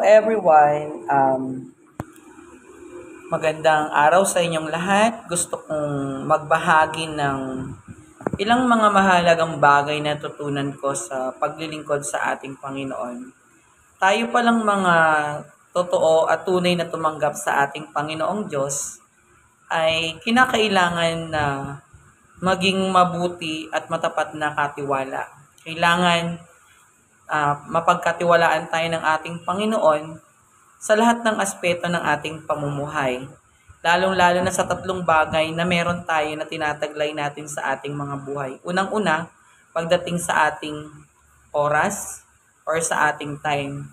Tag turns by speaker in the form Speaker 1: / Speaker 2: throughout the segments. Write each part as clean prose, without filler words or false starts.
Speaker 1: everyone. Magandang araw sa inyong lahat. Gusto kong magbahagi ng ilang mga mahalagang bagay na tutunan ko sa paglilingkod sa ating Panginoon. Tayo palang mga totoo at tunay na tumanggap sa ating Panginoong Diyos ay kinakailangan na maging mabuti at matapat na katiwala. Kailangan mapagkatiwalaan tayo ng ating Panginoon sa lahat ng aspeto ng ating pamumuhay. Lalong-lalo na sa tatlong bagay na meron tayo na tinataglay natin sa ating mga buhay. Unang-una, pagdating sa ating oras or sa ating time.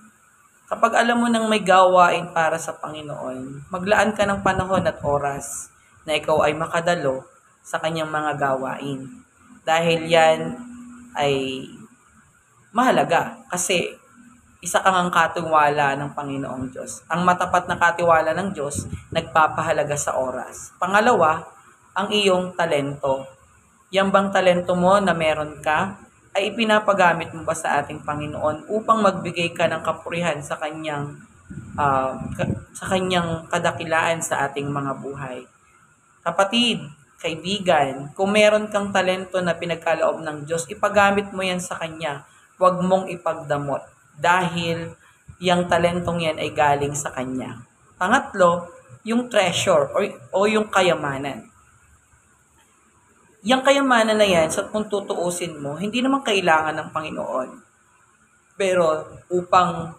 Speaker 1: Kapag alam mo nang may gawain para sa Panginoon, maglaan ka ng panahon at oras na ikaw ay makadalo sa kanyang mga gawain. Dahil yan ay mahalaga kasi isa kang katiwala ng Panginoong Diyos. Ang matapat na katiwala ng Diyos, nagpapahalaga sa oras. Pangalawa, ang iyong talento. Yang bang talento mo na meron ka, ay ipinapagamit mo ba sa ating Panginoon upang magbigay ka ng kapurihan sa kanyang kadakilaan sa ating mga buhay. Kapatid, kaibigan, kung meron kang talento na pinagkaloob ng Diyos, ipagamit mo yan sa Kanya. Huwag mong ipagdamot. Dahil yung talentong yan ay galing sa Kanya. Pangatlo, yung treasure o yung kayamanan. Yung kayamanan na yan, sa kung tutuusin mo, hindi naman kailangan ng Panginoon. Pero upang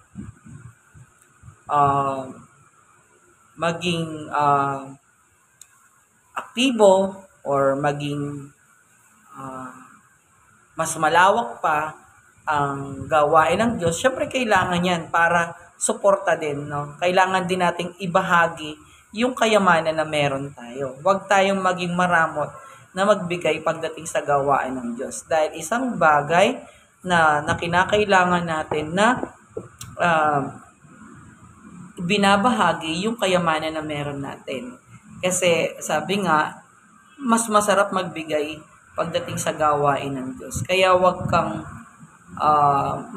Speaker 1: maging aktibo or maging mas malawak pa ang gawain ng Diyos, syempre kailangan yan para suporta din, no? Kailangan din nating ibahagi yung kayamanan na meron tayo. Huwag tayong maging maramot na magbigay pagdating sa gawain ng Diyos. Dahil isang bagay na kinakailangan natin na binabahagi yung kayamanan na meron natin. Kasi sabi nga, mas masarap magbigay pagdating sa gawain ng Diyos. Kaya huwag kang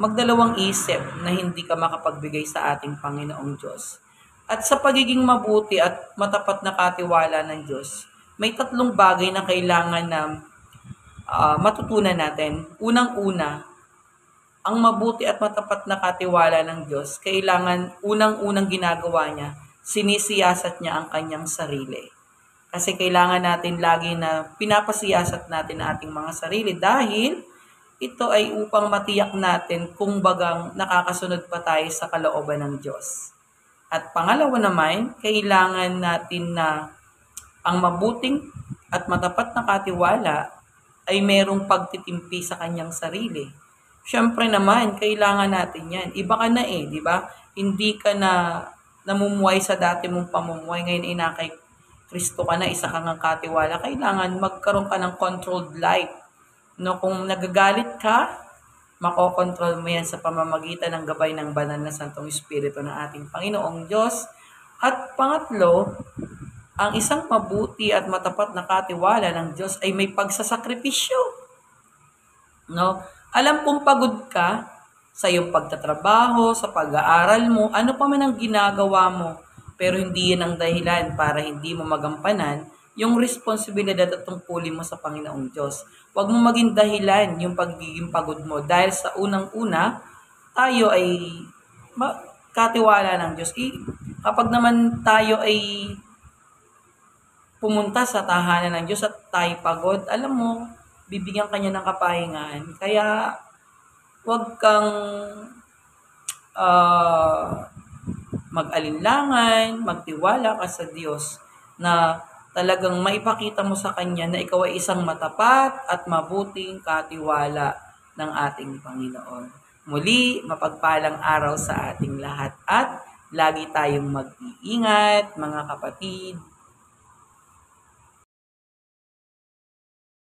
Speaker 1: magdalawang isip na hindi ka makapagbigay sa ating Panginoong Diyos. At sa pagiging mabuti at matapat na katiwala ng Diyos, may tatlong bagay na kailangan na matutunan natin. Unang-una, ang mabuti at matapat na katiwala ng Diyos, kailangan unang-unang ginagawa niya, sinisiyasat niya ang kanyang sarili. Kasi kailangan natin lagi na pinapasiyasat natin ang ating mga sarili dahil ito ay upang matiyak natin kung bagang nakakasunod pa tayo sa kalooban ng Diyos. At pangalawa naman, kailangan natin na ang mabuting at matapat na katiwala ay merong pagtitimpi sa kanyang sarili. Siyempre naman, kailangan natin yan. Iba ka na di ba? Hindi ka na namumuhay sa dati mong pamumuhay. Ngayon inakay Kristo ka na, isa kang katiwala. Kailangan magkaroon ka ng controlled life. No, kung nagagalit ka, makokontrol mo yan sa pamamagitan ng gabay ng banal na Santong Espiritu ng ating Panginoong Diyos. At pangatlo, ang isang mabuti at matapat na katiwala ng Diyos ay may pagsasakripisyo. No? Alam kong pagod ka sa iyong pagtatrabaho, sa pag-aaral mo, ano pa man ang ginagawa mo, pero hindi yan ang dahilan para hindi mo magampanan yung responsibilidad at tungkulin mo sa Panginoong Diyos. Huwag mo maging dahilan yung pagiging pagod mo dahil sa unang-una, tayo ay katiwala ng Diyos. Kapag naman tayo ay pumunta sa tahanan ng Diyos at tayo pagod, alam mo, bibigyan ka niya ng kapahingaan. Kaya huwag kang mag-alinlangan, magtiwala ka sa Diyos na talagang maipakita mo sa Kanya na ikaw ay isang matapat at mabuting katiwala ng ating Panginoon. Muli, mapagpalang araw sa ating lahat at lagi tayong mag-iingat, mga kapatid.